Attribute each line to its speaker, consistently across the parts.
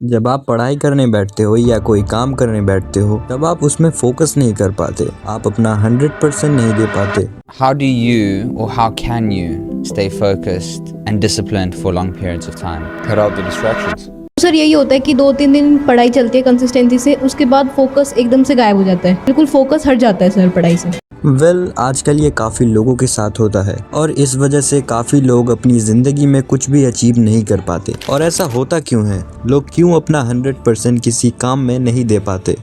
Speaker 1: जब आप पढ़ाई करने बैठते हो या कोई काम करने बैठते हो तब आप उसमें फोकस नहीं कर पाते, आप अपना 100% नहीं दे पाते।
Speaker 2: How do you or how can you stay focused and disciplined for long periods of time?
Speaker 3: Cut out the distractions.
Speaker 4: Sir यही होता है कि 2-3 दिन पढ़ाई चलती है कंसिस्टेंसी से, उसके बाद फोकस एकदम से गायब हो जाता है, बिल्कुल फोकस हट जाता है सर पढ़ाई से।
Speaker 1: आजकल ये काफ़ी लोगों के साथ होता है और इस वजह से काफ़ी लोग अपनी ज़िंदगी में कुछ भी अचीव नहीं कर पाते। और ऐसा होता क्यों है? लोग क्यों अपना 100% किसी काम में नहीं दे पाते?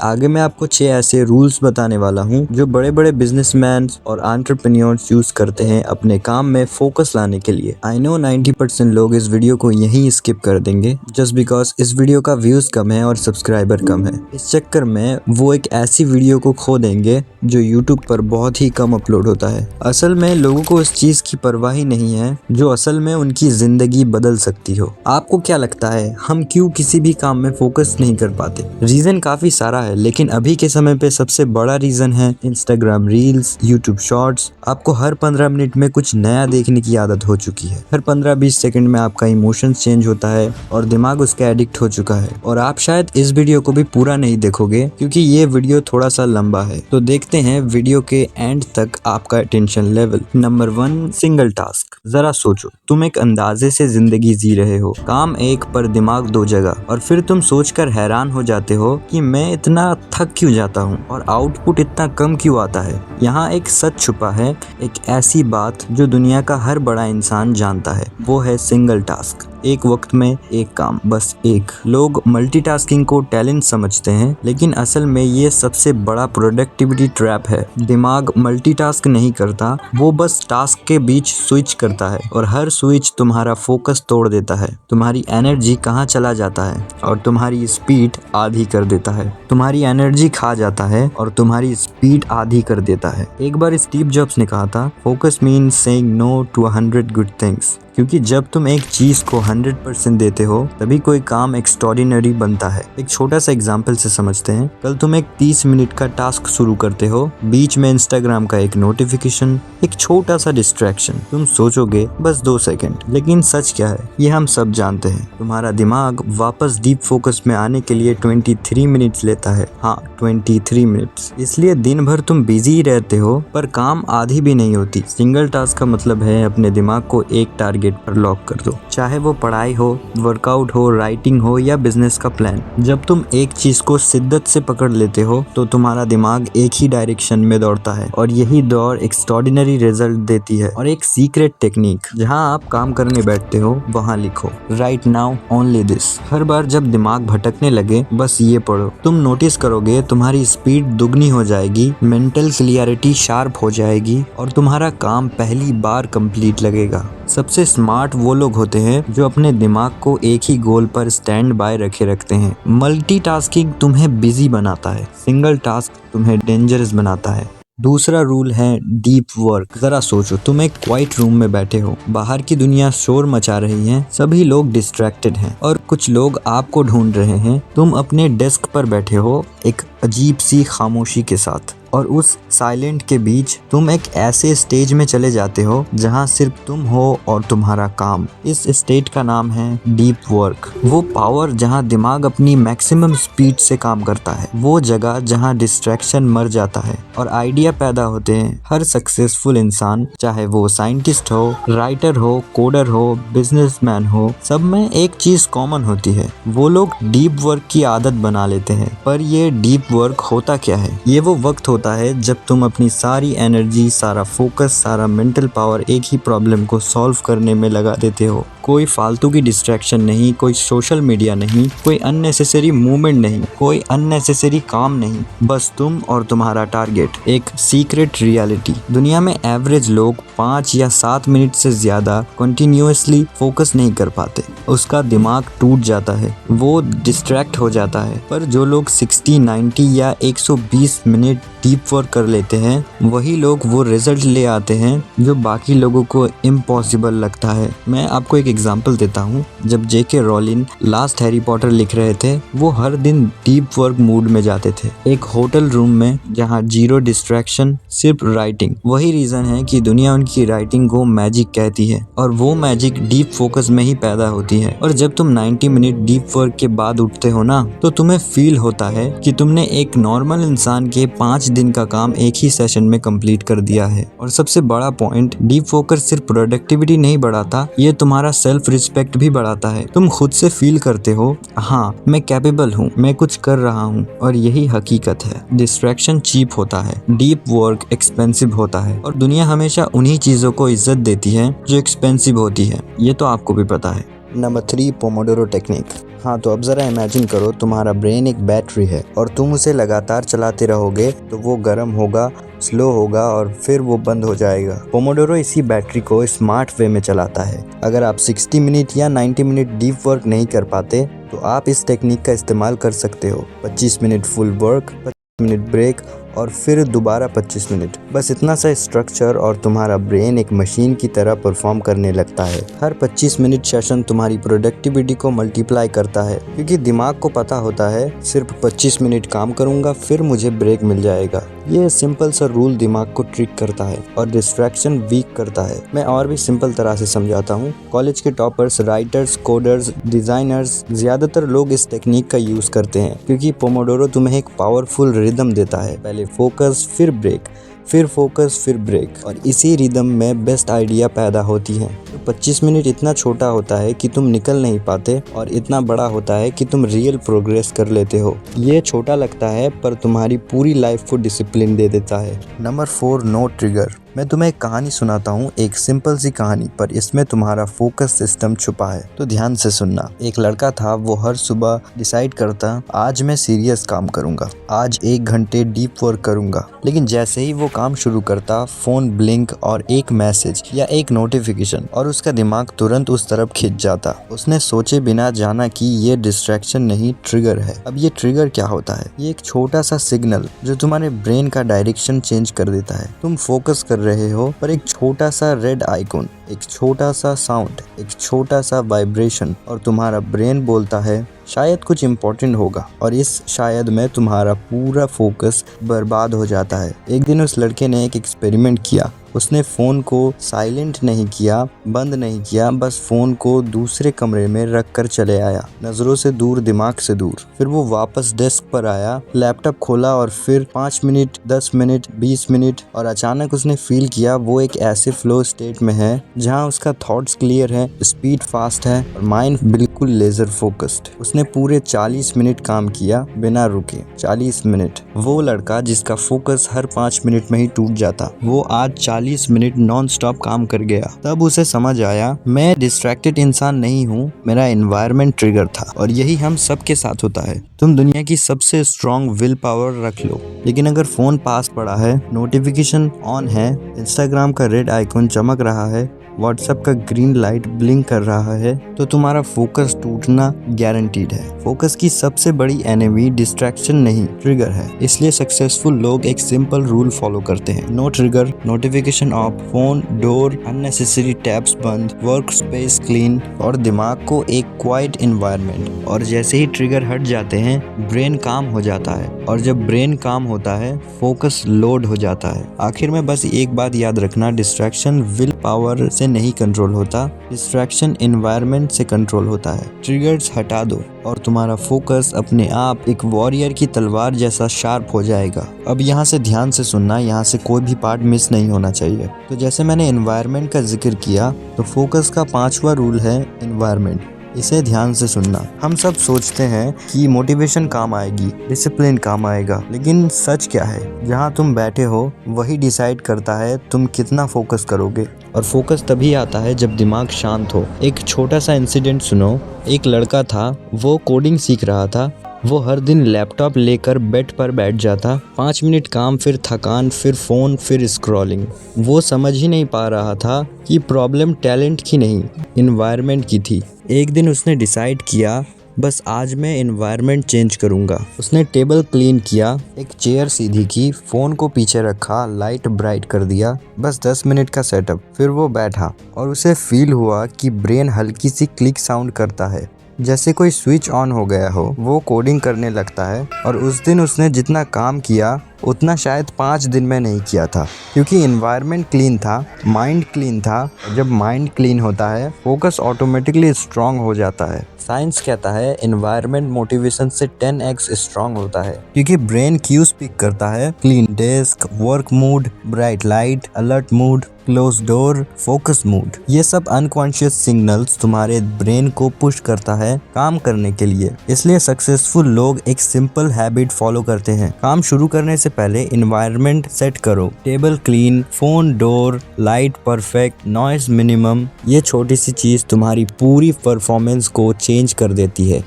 Speaker 1: आगे मैं आपको 6 ऐसे रूल्स बताने वाला हूँ जो बड़े बड़े बिजनेसमैन और एंटरप्रेन्योर्स यूज़ करते हैं अपने काम में फोकस लाने के लिए। आई नो 90% लोग इस वीडियो को यहीं स्किप कर देंगे जस्ट बिकॉज इस वीडियो का व्यूज़ कम है और सब्सक्राइबर कम है। इस चक्कर में वो एक ऐसी वीडियो को खो देंगे जो यूट्यूब पर बहुत ही कम अपलोड होता है। असल में लोगों को इस चीज की परवाह ही नहीं है जो असल में उनकी जिंदगी बदल सकती हो। आपको क्या लगता है हम क्यों किसी भी काम में फोकस नहीं कर पाते? रीजन काफी सारा है, लेकिन अभी के समय पे सबसे बड़ा रीजन है इंस्टाग्राम रील्स, यूट्यूब शॉर्ट्स। आपको हर 15 मिनट में कुछ नया देखने की आदत हो चुकी है। हर 15-20 सेकंड में आपका इमोशंस चेंज होता है और दिमाग उसका एडिक्ट हो चुका है। और आप शायद इस वीडियो को भी पूरा नहीं देखोगे क्योंकि ये वीडियो थोड़ा सा लंबा है। तो देखते हैं वीडियो के एंड तक आपका attention level. Number 1, single task. जरा सोचो, तुम एक अंदाजे से जिंदगी जी रहे हो, काम एक पर दिमाग 2 जगह, और फिर तुम सोचकर हैरान हो जाते हो कि मैं इतना थक क्यों जाता हूँ और आउटपुट इतना कम क्यों आता है। यहाँ एक सच छुपा है, एक ऐसी बात जो दुनिया का हर बड़ा इंसान जानता है, वो है सिंगल टास्क। एक वक्त में एक काम, बस एक। लोग मल्टीटास्किंग को टैलेंट समझते हैं, लेकिन असल में ये सबसे बड़ा प्रोडक्टिविटी ट्रैप है। दिमाग मल्टीटास्क नहीं करता, वो बस टास्क के बीच स्विच करता है और हर स्विच तुम्हारा फोकस तोड़ देता है। तुम्हारी एनर्जी कहाँ चला जाता है और तुम्हारी स्पीड आधी कर देता है। तुम्हारी एनर्जी खा जाता है और तुम्हारी स्पीड आधी कर देता है। एक बार स्टीव जॉब्स ने कहा था, focus means saying no to 100 good things. क्योंकि जब तुम एक चीज को 100% देते हो तभी कोई काम एक्स्ट्रॉर्डिनरी बनता है। एक छोटा सा एग्जांपल से समझते हैं। कल तुम एक 30 मिनट का टास्क शुरू करते हो, बीच में इंस्टाग्राम का एक नोटिफिकेशन, एक छोटा सा डिस्ट्रैक्शन। तुम सोचोगे बस 2 सेकंड, लेकिन सच क्या है ये हम सब जानते हैं। तुम्हारा दिमाग वापस डीप फोकस में आने के लिए 23 मिनट्स लेता है। हाँ, 23 मिनट्स। इसलिए दिन भर तुम बिजी रहते हो पर काम आधी भी नहीं होती। सिंगल टास्क का मतलब है अपने दिमाग को एक टारगेट पर लॉक कर दो, चाहे वो पढ़ाई हो, वर्कआउट हो, राइटिंग हो या बिजनेस का प्लान। जब तुम एक चीज को शिद्दत से पकड़ लेते हो तो तुम्हारा दिमाग एक ही डायरेक्शन में दौड़ता है और यही दौड़ एक्स्ट्रॉर्डिनरी रिजल्ट देती है। और एक सीक्रेट टेक्निक, जहां आप काम करने बैठते हो वहां लिखो, राइट नाउ ओनली दिस। हर बार जब दिमाग भटकने लगे बस ये पढ़ो। तुम नोटिस करोगे तुम्हारी स्पीड दुगनी हो जाएगी, मेंटल क्लियरिटी शार्प हो जाएगी और तुम्हारा काम पहली बार कंप्लीट लगेगा। सबसे स्मार्ट वो लोग होते हैं जो अपने दिमाग को एक ही गोल पर स्टैंड बाय रखे रखते हैं। मल्टीटास्किंग तुम्हें बिजी बनाता है, सिंगल टास्क तुम्हें डेंजरस बनाता है। दूसरा रूल है डीप वर्क। जरा सोचो, तुम एक क्वाइट रूम में बैठे हो, बाहर की दुनिया शोर मचा रही है, सभी लोग डिस्ट्रैक्टेड हैं और कुछ लोग आपको ढूंढ रहे हैं। तुम अपने डेस्क पर बैठे हो एक अजीब सी खामोशी के साथ, और उस साइलेंट के बीच तुम एक ऐसे स्टेज में चले जाते हो जहां सिर्फ तुम हो और तुम्हारा काम। इस स्टेट का नाम है डीप वर्क। वो पावर जहां दिमाग अपनी मैक्सिमम स्पीड से काम करता है, वो जगह जहां डिस्ट्रैक्शन मर जाता है और आइडिया पैदा होते हैं। हर सक्सेसफुल इंसान, चाहे वो साइंटिस्ट हो, राइटर हो, कोडर हो, बिजनेसमैन हो, सब में एक चीज कॉमन होती है, वो लोग डीप वर्क की आदत बना लेते हैं। पर ये डीप वर्क होता क्या है? ये वो वक्त होता है जब तुम अपनी सारी एनर्जी, सारा फोकस, सारा मेंटल पावर एक ही प्रॉब्लम को सॉल्व करने में लगा देते हो। कोई फालतू की डिस्ट्रैक्शन नहीं, कोई सोशल मीडिया नहीं, कोई अननेसेसरी मूवमेंट नहीं, कोई अननेसेसरी काम नहीं, बस तुम और तुम्हारा टारगेट। एक सीक्रेट रियलिटी, दुनिया में एवरेज लोग 5 या 7 मिनट से ज्यादा कंटिन्यूअसली फोकस नहीं कर पाते। उसका दिमाग टूट जाता है, वो डिस्ट्रैक्ट हो जाता है। पर जो लोग 60, 90 या 120 मिनट डीप वर्क कर लेते हैं, वही लोग वो रिजल्ट ले आते हैं जो बाकी लोगों को इम्पॉसिबल लगता है। मैं आपको एक एग्जांपल देता हूँ। जब जेके रोलिन लास्ट हैरी पॉटर लिख रहे थे, वो हर दिन डीप वर्क मूड में जाते थे, एक होटल रूम में जहाँ 0 डिस्ट्रैक्शन, सिर्फ राइटिंग। वही रीजन है कि दुनिया उनकी राइटिंग को मैजिक कहती है और वो मैजिक डीप फोकस में ही पैदा होती होती है। और जब तुम 90 मिनट डीप वर्क के बाद उठते हो ना, तो तुम्हें फील होता है कि तुमने एक नॉर्मल इंसान के 5 दिन का काम एक ही सेशन में कंप्लीट कर दिया है। और सबसे बड़ा पॉइंट, डीप फोकस सिर्फ प्रोडक्टिविटी नहीं बढ़ाता, ये तुम्हारा सेल्फ रिस्पेक्ट भी बढ़ाता है। तुम खुद से फील करते हो, हाँ मैं कैपेबल हूँ, मैं कुछ कर रहा हूँ। और यही हकीकत है। डिस्ट्रैक्शन चीप होता है, डीप वर्क एक्सपेंसिव होता है, और दुनिया हमेशा उन्हीं चीजों को इज्जत देती है जो एक्सपेंसिव होती है। ये तो आपको भी पता है। Number 3, Pomodoro technique. हाँ, तो अब ज़रा इमेजिन करो तुम्हारा ब्रेन एक बैटरी है और तुम उसे लगातार चलाते रहोगे तो वो गर्म होगा, स्लो होगा और फिर वो बंद हो जाएगा। पोमोडोरो इसी बैटरी को स्मार्ट वे में चलाता है। अगर आप 60 मिनट या 90 मिनट डीप वर्क नहीं कर पाते तो आप इस टेक्निक का इस्तेमाल कर सकते हो। 25 minute full work, 25 minute break और फिर दोबारा 25 मिनट। बस इतना सा स्ट्रक्चर और तुम्हारा ब्रेन एक मशीन की तरह परफॉर्म करने लगता है। हर 25 मिनट सेशन तुम्हारी प्रोडक्टिविटी को मल्टीप्लाई करता है, क्योंकि दिमाग को पता होता है सिर्फ 25 मिनट काम करूंगा फिर मुझे ब्रेक मिल जाएगा। ये सिंपल सा रूल दिमाग को ट्रिक करता है और डिस्ट्रैक्शन वीक करता है। मैं और भी सिंपल तरह से समझाता हूँ। कॉलेज के टॉपर्स, राइटर्स, कोडर्स, डिजाइनर्स, ज्यादातर लोग इस टेक्निक का यूज करते हैं, क्योंकि पोमोडोरो तुम्हें एक पावरफुल रिदम देता है। पहले फोकस, फिर ब्रेक, फिर फोकस, फिर ब्रेक, और इसी रिदम में बेस्ट आइडिया पैदा होती है। तो 25 मिनट इतना छोटा होता है कि तुम निकल नहीं पाते और इतना बड़ा होता है कि तुम रियल प्रोग्रेस कर लेते हो। ये छोटा लगता है पर तुम्हारी पूरी लाइफ को डिसिप्लिन दे देता है। Number 4, know trigger. मैं तुम्हें एक कहानी सुनाता हूँ, एक सिंपल सी कहानी, पर इसमें तुम्हारा फोकस सिस्टम छुपा है, तो ध्यान से सुनना। एक लड़का था, वो हर सुबह डिसाइड करता, आज मैं सीरियस काम करूंगा, आज 1 घंटे डीप वर्क करूंगा। लेकिन जैसे ही वो काम शुरू करता, फोन ब्लिंक और एक मैसेज या एक नोटिफिकेशन, और उसका दिमाग तुरंत उस तरफ खिंच जाता। उसने सोचे बिना जाना कि ये डिस्ट्रैक्शन नहीं, ट्रिगर है। अब ये ट्रिगर क्या होता है? ये एक छोटा सा सिग्नल जो तुम्हारे ब्रेन का डायरेक्शन चेंज कर देता है। तुम फोकस कर रहे हो पर एक छोटा सा रेड आइकॉन, एक छोटा सा साउंड, एक छोटा सा वाइब्रेशन, और तुम्हारा ब्रेन बोलता है शायद कुछ इम्पोर्टेंट होगा, और इस शायद में तुम्हारा पूरा फोकस बर्बाद हो जाता है। एक दिन उस लड़के ने एक एक्सपेरिमेंट किया। उसने फ़ोन को साइलेंट नहीं किया, बंद नहीं किया, बस फ़ोन को दूसरे कमरे में रख कर चले आया, नज़रों से दूर, दिमाग से दूर। फिर वो वापस डेस्क पर आया, लैपटॉप खोला और फिर 5 मिनट, 10 मिनट, 20 मिनट, और अचानक उसने फील किया वो एक ऐसे फ्लो स्टेट में है जहाँ उसका थॉट्स क्लियर है, स्पीड फास्ट है और माइंड बिल्कुल लेजर फोकस्ड। उसने पूरे 40 मिनट काम किया बिना रुके। 40 मिनट। वो लड़का जिसका फोकस हर 5 मिनट में ही टूट जाता, वो आज 40 मिनट नॉन स्टॉप काम कर गया। तब उसे समझ आया, मैं डिस्ट्रैक्टेड इंसान नहीं हूँ, मेरा एनवायरनमेंट ट्रिगर था। और यही हम सब के साथ होता है। तुम दुनिया की सबसे स्ट्रॉन्ग विल पावर रख लो, लेकिन अगर फोन पास पड़ा है, नोटिफिकेशन ऑन है, इंस्टाग्राम का रेड आइकॉन चमक रहा है, व्हाट्सएप का ग्रीन लाइट ब्लिंक कर रहा है, तो तुम्हारा फोकस टूटना गारंटीड है। फोकस की सबसे बड़ी एनिमी डिस्ट्रैक्शन नहीं, ट्रिगर है। इसलिए सक्सेसफुल लोग एक सिंपल रूल फॉलो करते हैं, know trigger, notification of, phone, door, unnecessary tabs बंद, वर्क स्पेस क्लीन, और दिमाग को एक क्वाइट एनवायरनमेंट। और जैसे ही ट्रिगर हट जाते हैं, ब्रेन काम हो जाता है, और जब ब्रेन काम होता है, फोकस लोड हो जाता है। आखिर में बस एक बात याद रखना, डिस्ट्रैक्शन विल पावर से नहीं कंट्रोल होता, डिस्ट्रैक्शन एनवायरनमेंट से कंट्रोल होता है। ट्रिगर्स हटा दो और तुम्हारा फोकस अपने आप एक वॉरियर की तलवार जैसा शार्प हो जाएगा। अब यहाँ से ध्यान से सुनना, यहाँ से कोई भी पार्ट मिस नहीं होना चाहिए। तो जैसे मैंने एनवायरनमेंट का जिक्र किया, तो फोकस का 5वां रूल है एनवायरनमेंट। इसे ध्यान से सुनना। हम सब सोचते हैं कि मोटिवेशन काम आएगी, डिसिप्लिन काम आएगा, लेकिन सच क्या है? जहाँ तुम बैठे हो वही डिसाइड करता है तुम कितना फोकस करोगे। और फोकस तभी आता है जब दिमाग शांत हो। एक छोटा सा इंसिडेंट सुनो। एक लड़का था, वो कोडिंग सीख रहा था। वो हर दिन लैपटॉप लेकर बेड पर बैठ जाता, 5 मिनट काम, फिर थकान, फिर फ़ोन, फिर स्क्रॉलिंग। वो समझ ही नहीं पा रहा था कि प्रॉब्लम टैलेंट की नहीं, एनवायरनमेंट की थी। एक दिन उसने डिसाइड किया, बस आज मैं एनवायरनमेंट चेंज करूंगा। उसने टेबल क्लीन किया, एक चेयर सीधी की, फ़ोन को पीछे रखा, लाइट ब्राइट कर दिया, बस 10 मिनट का सेटअप। फिर वो बैठा और उसे फील हुआ कि ब्रेन हल्की सी क्लिक साउंड करता है। जैसे कोई स्विच ऑन हो गया हो, वो कोडिंग करने लगता है और उस दिन उसने जितना काम किया उतना शायद 5 दिन में नहीं किया था, क्योंकि एनवायरनमेंट क्लीन था, माइंड क्लीन था। जब माइंड क्लीन होता है, फोकस ऑटोमेटिकली स्ट्रांग हो जाता है। साइंस कहता है एनवायरनमेंट मोटिवेशन से 10x स्ट्रांग होता है, क्योंकि ब्रेन क्यूज पिक करता है, clean desk, work mood, bright light, alert mood, close door, focus mood. ये सब अनकॉन्शियस सिग्नल्स तुम्हारे ब्रेन को पुश करता है काम करने के लिए। इसलिए सक्सेसफुल लोग एक सिंपल हैबिट फॉलो करते हैं। काम शुरू करने से पहले एनवायरनमेंट सेट करो, table clean, phone door, light perfect, noise minimum. ये छोटी सी चीज तुम्हारी पूरी परफॉर्मेंस को चेंज कर देती है।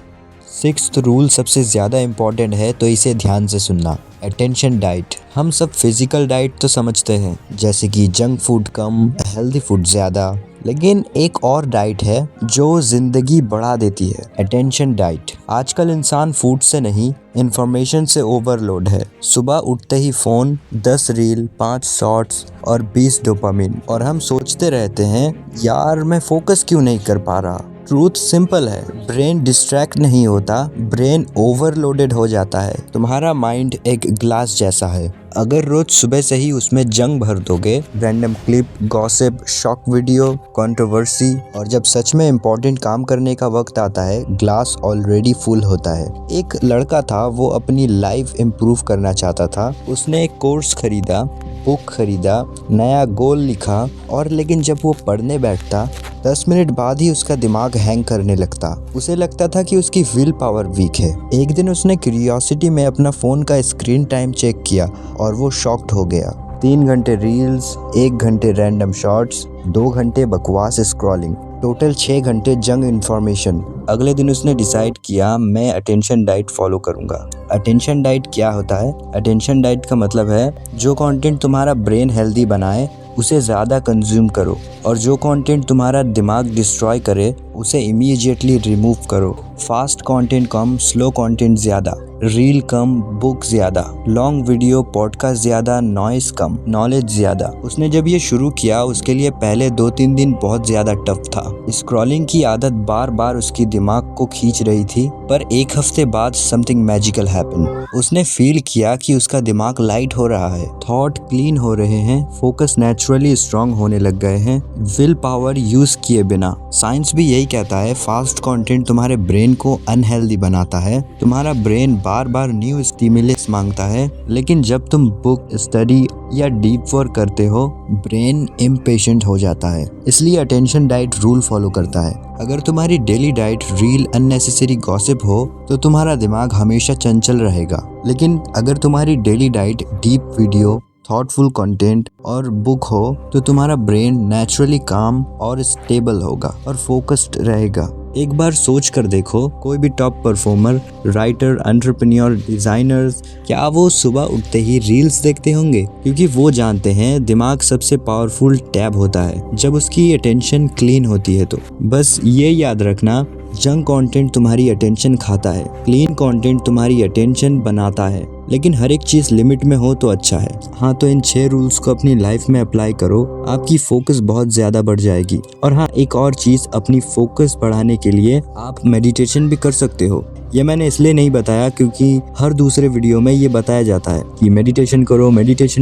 Speaker 1: 6th रूल सबसे ज़्यादा इम्पॉर्टेंट है, तो इसे ध्यान से सुनना। Attention diet. हम सब फिजिकल डाइट तो समझते हैं, जैसे कि जंक फूड कम, हेल्दी फूड ज़्यादा, लेकिन एक और डाइट है जो ज़िंदगी बढ़ा देती है, अटेंशन डाइट। आजकल इंसान फूड से नहीं, इंफॉर्मेशन से ओवरलोड है। सुबह उठते ही फ़ोन, 10 रील, 5 शॉर्ट्स और 20 डोपामिन, और हम सोचते रहते हैं यार मैं फोकस क्यों नहीं कर पा रहा। ट्रूथ सिंपल है, ब्रेन डिस्ट्रैक्ट नहीं होता, ब्रेन ओवरलोडेड हो जाता है। तुम्हारा माइंड एक ग्लास जैसा है, अगर रोज सुबह से ही उसमें जंग भर दोगे, random clip, gossip, shock video, controversy, और जब सच में इम्पोर्टेंट काम करने का वक्त आता है, ग्लास ऑलरेडी फुल होता है। एक लड़का था, वो अपनी लाइफ इम्प्रूव करना चाहता था। उसने एक कोर्स खरीदा, बुक खरीदा, नया गोल लिखा, और लेकिन जब वो पढ़ने बैठता 10 मिनट बाद ही उसका दिमाग हैंग करने लगता। उसे लगता था कि उसकी विल पावर वीक है। एक दिन उसने क्यूरियोसिटी में अपना फ़ोन का स्क्रीन टाइम चेक किया और वो शॉक्ड हो गया। 3 घंटे रील्स, 1 घंटे रैंडम शॉर्ट्स, 2 घंटे बकवास स्क्रॉलिंग, टोटल 6 घंटे जंग इन्फॉर्मेशन। अगले दिन उसने डिसाइड किया मैं अटेंशन डाइट फॉलो करूंगा। अटेंशन डाइट क्या होता है? अटेंशन डाइट का मतलब है जो कंटेंट तुम्हारा ब्रेन हेल्दी बनाए उसे ज़्यादा कंज्यूम करो, और जो कंटेंट तुम्हारा दिमाग डिस्ट्रॉय करे उसे इमीडिएटली रिमूव करो। फास्ट कंटेंट कम, स्लो कंटेंट ज़्यादा, रील कम, बुक ज़्यादा, लॉन्ग वीडियो, पॉडकास्ट ज़्यादा, नॉइस कम, नॉलेज ज़्यादा। उसने जब ये शुरू किया उसके लिए पहले 2-3 दिन बहुत ज़्यादा टफ था। स्क्रॉलिंग की आदत बार बार उसकी दिमाग को खींच रही थी, पर 1 हफ्ते बाद समथिंग मैजिकल हैपन। उसने फील किया कि उसका दिमाग लाइट हो रहा है, थॉट क्लीन हो रहे हैं, फोकस नेचुरली स्ट्रांग होने लग गए हैं, विल पावर यूज किए बिना। साइंस भी यही कहता है, फास्ट कंटेंट तुम्हारे ब्रेन को अनहेल्दी बनाता है। तुम्हारा ब्रेन बार बार न्यू स्टिमुलस मांगता है, लेकिन जब तुम बुक, स्टडी या डीप वर्क करते हो, ब्रेन इम्पेशेंट हो जाता है। इसलिए अटेंशन डाइट रूल फॉलो करता है। अगर तुम्हारी daily diet reel, unnecessary gossip हो तो तुम्हारा दिमाग हमेशा चंचल रहेगा, लेकिन अगर तुम्हारी daily diet deep video, thoughtful content और बुक हो तो तुम्हारा ब्रेन नेचुरली काम और स्टेबल होगा और फोकस्ड रहेगा। एक बार सोच कर देखो, कोई भी top performer, writer, entrepreneur, designers, क्या वो सुबह उठते ही रील्स देखते होंगे? क्योंकि वो जानते हैं दिमाग सबसे पावरफुल टैब होता है जब उसकी अटेंशन क्लीन होती है। तो बस ये याद रखना, जंक कंटेंट तुम्हारी अटेंशन खाता है, क्लीन कंटेंट तुम्हारी अटेंशन बनाता है, लेकिन हर एक चीज़ लिमिट में हो तो अच्छा है। हाँ, तो इन 6 रूल्स को अपनी लाइफ में अप्लाई करो, आपकी फोकस बहुत ज़्यादा बढ़ जाएगी। और हाँ, एक और चीज़, अपनी फोकस बढ़ाने के लिए आप मेडिटेशन भी कर सकते हो। ये मैंने इसलिए नहीं बताया क्योंकि हर दूसरे वीडियो में ये बताया जाता है कि मेडिटेशन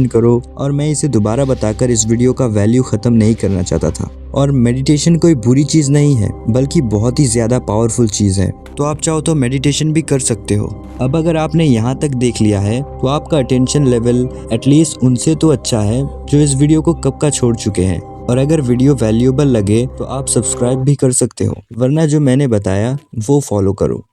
Speaker 1: करो, और मैं इसे दोबारा बताकर इस वीडियो का वैल्यू ख़त्म नहीं करना चाहता था। और मेडिटेशन कोई बुरी चीज़ नहीं है, बल्कि बहुत ही ज़्यादा पावरफुल चीज़ है। तो आप चाहो तो मेडिटेशन भी कर सकते हो। अब अगर आपने यहाँ तक देख लिया है तो आपका अटेंशन लेवल एटलीस्ट उनसे तो अच्छा है जो इस वीडियो को कब का छोड़ चुके हैं। और अगर वीडियो वैल्यूएबल लगे तो आप सब्सक्राइब भी कर सकते हो, वरना जो मैंने बताया वो फॉलो करो।